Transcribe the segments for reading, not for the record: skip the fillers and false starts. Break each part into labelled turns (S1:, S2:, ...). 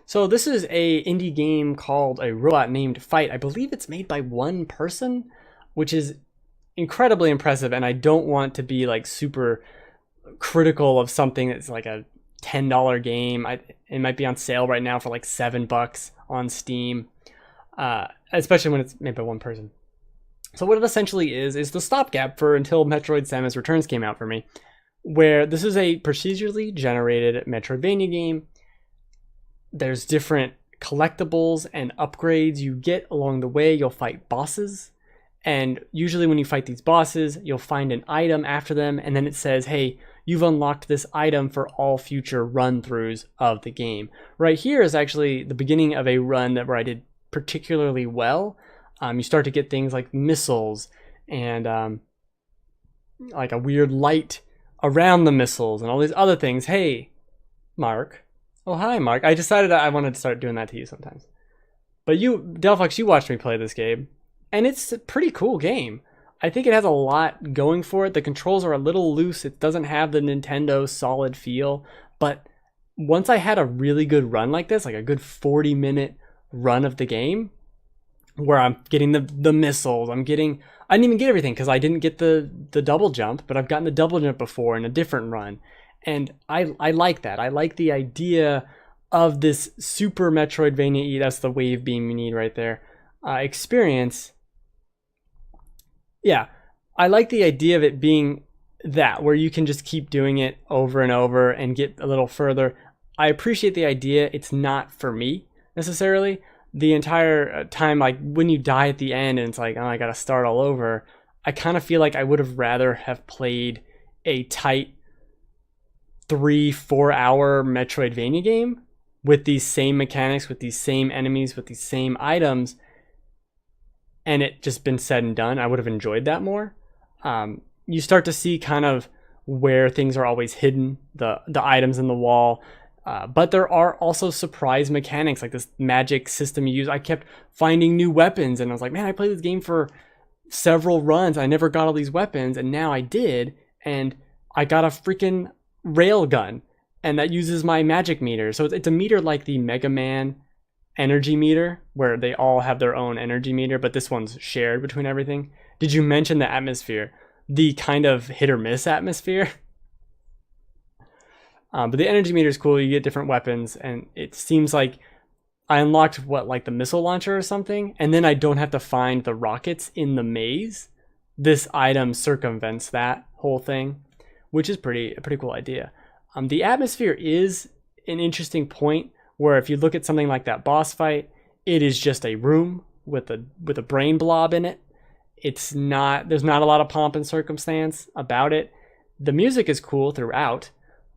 S1: So this is a indie game called A Robot Named Fight. I believe it's made by one person, which is incredibly impressive. And I don't want to be like super critical of something that's like a $10 game. It might be on sale right now for like $7 on Steam, especially when it's made by one person. So what it essentially is the stopgap for until Metroid Samus Returns came out for me, where this is a procedurally generated Metroidvania game. There's different collectibles and upgrades you get along the way. You'll fight bosses, and usually when you fight these bosses, you'll find an item after them, and then it says, hey, you've unlocked this item for all future run-throughs of the game. Right here is actually the beginning of a run where I did particularly well. You start to get things like missiles and like a weird light around the missiles and all these other things. Hey, Mark. Oh, hi, Mark. I decided I wanted to start doing that to you sometimes. But you, Delphox, you watched me play this game, and it's a pretty cool game. I think it has a lot going for it. The controls are a little loose. It doesn't have the Nintendo solid feel. But once I had a really good run like this, like a good 40-minute run of the game, where I'm getting the missiles, I didn't even get everything because I didn't get the double jump, but I've gotten the double jump before in a different run. And I like that. I like the idea of this super Metroidvania, that's the wave beam you need right there, experience. Yeah, I like the idea of it being that, where you can just keep doing it over and over and get a little further. I appreciate the idea. It's not for me necessarily. The entire time, like when you die at the end and it's like, oh, I gotta start all over, I kind of feel like I would have rather have played a tight 3-4 hour Metroidvania game with these same mechanics, with these same enemies, with these same items, and it just been said and done. I would have enjoyed that more. You start to see kind of where things are always hidden, the items in the wall. But there are also surprise mechanics, like this magic system you use. I kept finding new weapons, and I was like, man, I played this game for several runs. I never got all these weapons, and now I did. And I got a freaking rail gun, and that uses my magic meter. So it's a meter like the Mega Man energy meter, where they all have their own energy meter, but this one's shared between everything. Did you mention the atmosphere? The kind of hit or miss atmosphere? But the energy meter is cool. You get different weapons, and it seems like I unlocked like the missile launcher or something, and then I don't have to find the rockets in the maze. This item circumvents that whole thing, which is a pretty cool idea. The atmosphere is an interesting point, where if you look at something like that boss fight, it is just a room with a brain blob in it. There's not a lot of pomp and circumstance about it. The music is cool throughout,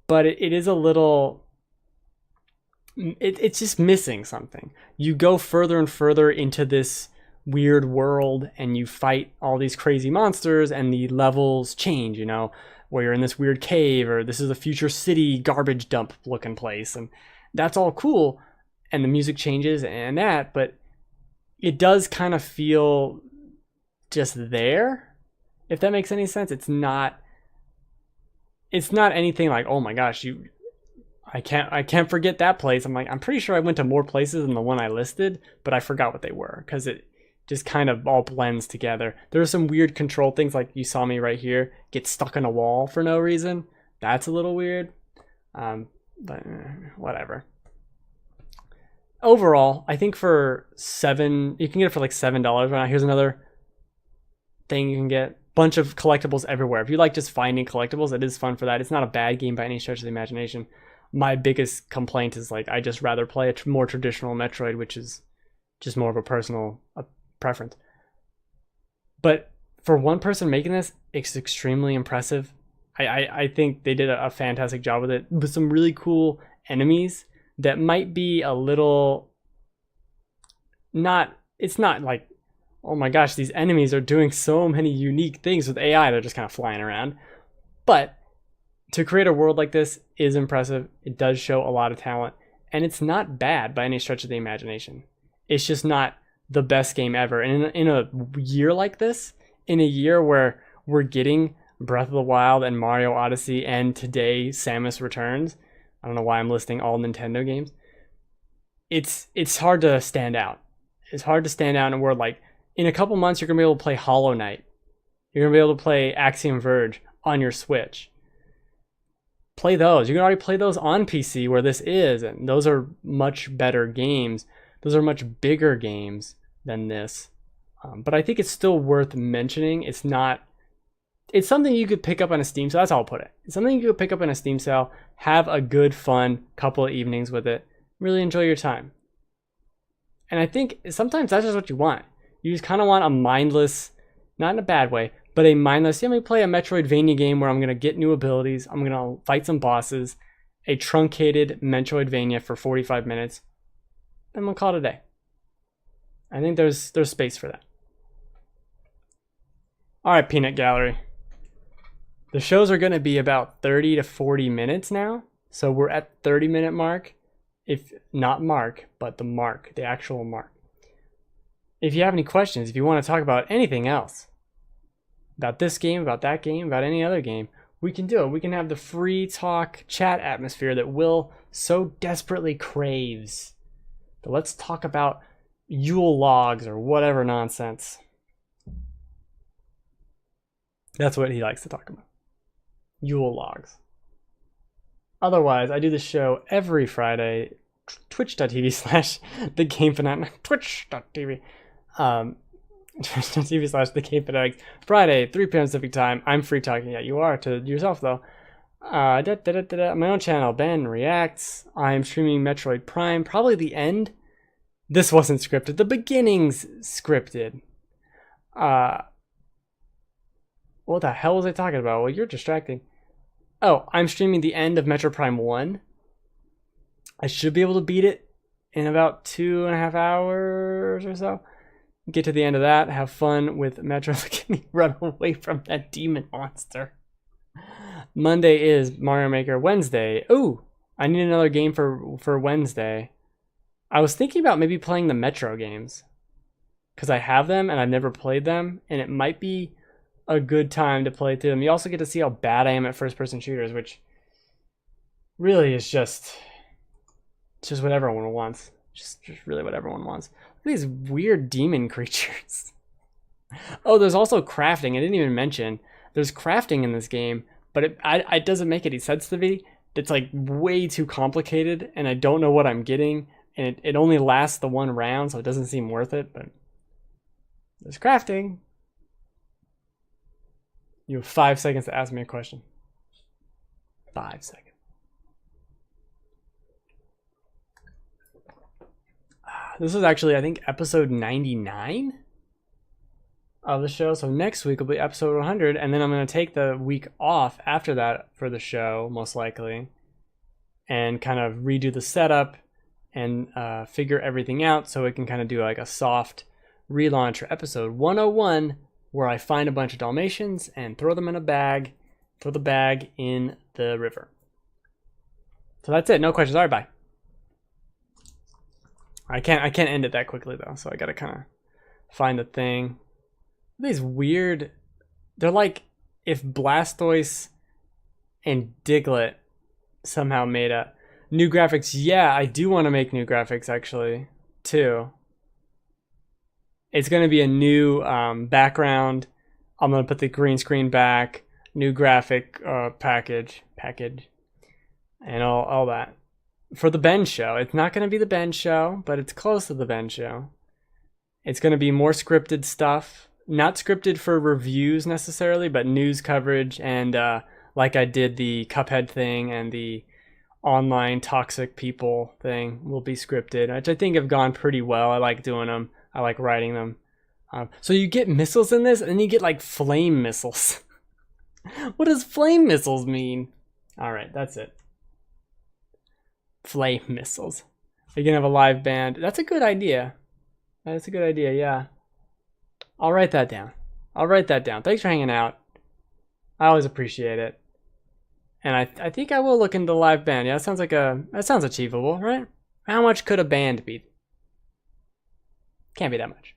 S1: but it is a little, it's just missing something. You go further and further into this weird world, and you fight all these crazy monsters, and the levels change, where you're in this weird cave, or this is a future city garbage dump looking place, and that's all cool, and the music changes and that, but it does kind of feel just there, if that makes any sense. It's not anything like, oh my gosh, I can't forget that place. I'm pretty sure I went to more places than the one I listed, but I forgot what they were because it just kind of all blends together. There are some weird control things, like you saw me right here get stuck in a wall for no reason. That's a little weird, but whatever. Overall, I think for you can get it for like $7 right now. Here's another thing you can get. Bunch of collectibles everywhere. If you like just finding collectibles, it is fun for that. It's not a bad game by any stretch of the imagination. My biggest complaint is like I just rather play a more traditional Metroid, which is just more of a personal preference. But for one person making this, it's extremely impressive. I think they did a fantastic job with it, with some really cool enemies that might be a little it's not like, oh my gosh, these enemies are doing so many unique things with AI. They're just kind of flying around. But to create a world like this is impressive. It does show a lot of talent, and it's not bad by any stretch of the imagination. It's just not the best game ever. And in a year like this, in a year where we're getting Breath of the Wild and Mario Odyssey, and today Samus Returns, I don't know why I'm listing all Nintendo games, it's hard to stand out. It's hard to stand out in a world like in a couple months you're gonna be able to play Hollow Knight. You're gonna be able to play Axiom Verge on your Switch. Play those. You can already play those on PC where this is, and those are much better games. Those are much bigger games than this. But I think it's still worth mentioning. It's something you could pick up on a Steam sale. That's how I'll put it. It's something you could pick up on a Steam sale, have a good, fun couple of evenings with it, really enjoy your time. And I think sometimes that's just what you want. You just kind of want a mindless, not in a bad way, but a mindless, let me play a Metroidvania game where I'm going to get new abilities, I'm going to fight some bosses, a truncated Metroidvania for 45 minutes, and we'll call it a day. I think there's space for that. All right, Peanut Gallery. The shows are going to be about 30 to 40 minutes now. So we're at 30-minute mark. If not mark, but the mark, the actual mark. If you have any questions, if you want to talk about anything else, about this game, about that game, about any other game, we can do it. We can have the free talk chat atmosphere that Will so desperately craves. But let's talk about Yule logs or whatever nonsense. That's what he likes to talk about. Yule logs. Otherwise, I do the show every Friday, twitch.tv/thegamefanatic, twitch.tv, twitch.tv/thegamefanatic, Friday, 3 p.m. Pacific time. I'm free talking. Yeah, you are to yourself, though. My own channel, Ben Reacts. I'm streaming Metroid Prime, probably the end. This wasn't scripted. The beginning's scripted. What the hell was I talking about? Well, you're distracting. Oh, I'm streaming the end of Metroid Prime 1. I should be able to beat it in about 2.5 hours or so. Get to the end of that. Have fun with Metroid. Look at me run away from that demon monster. Monday is Mario Maker. Wednesday. Ooh, I need another game for Wednesday. I was thinking about maybe playing the Metro games. Because I have them and I've never played them. And it might be a good time to play through them. You also get to see how bad I am at first-person shooters, which really is just what everyone wants. Just really what everyone wants. Look at these weird demon creatures. Oh, there's also crafting. I didn't even mention. There's crafting in this game, but it doesn't make any sense to me. It's like way too complicated, and I don't know what I'm getting, and it only lasts the one round, so it doesn't seem worth it, but there's crafting. You have 5 seconds to ask me a question. 5 seconds. This is actually, I think, episode 99 of the show. So next week will be episode 100. And then I'm going to take the week off after that for the show, most likely. And kind of redo the setup and figure everything out so it can kind of do like a soft relaunch for episode 101. Where I find a bunch of Dalmatians and throw them in a bag, throw the bag in the river. So that's it. No questions. All right, bye. I can't end it that quickly though, so I gotta kind of find the thing. These weird. They're like if Blastoise and Diglett somehow made a new graphics. Yeah, I do want to make new graphics actually too. It's going to be a new background. I'm going to put the green screen back, new graphic package, and all that. For the Ben show. It's not going to be the Ben show, but it's close to the Ben show. It's going to be more scripted stuff. Not scripted for reviews necessarily, but news coverage. And like I did the Cuphead thing and the online toxic people thing will be scripted, which I think have gone pretty well. I like doing them. I like writing them. So you get missiles in this, and then you get like flame missiles. What does flame missiles mean? All right, that's it. Flame missiles. You're going to have a live band. That's a good idea. That's a good idea, yeah. I'll write that down. Thanks for hanging out. I always appreciate it. And I think I will look into the live band. Yeah, that sounds achievable, right? How much could a band be? Can't be that much.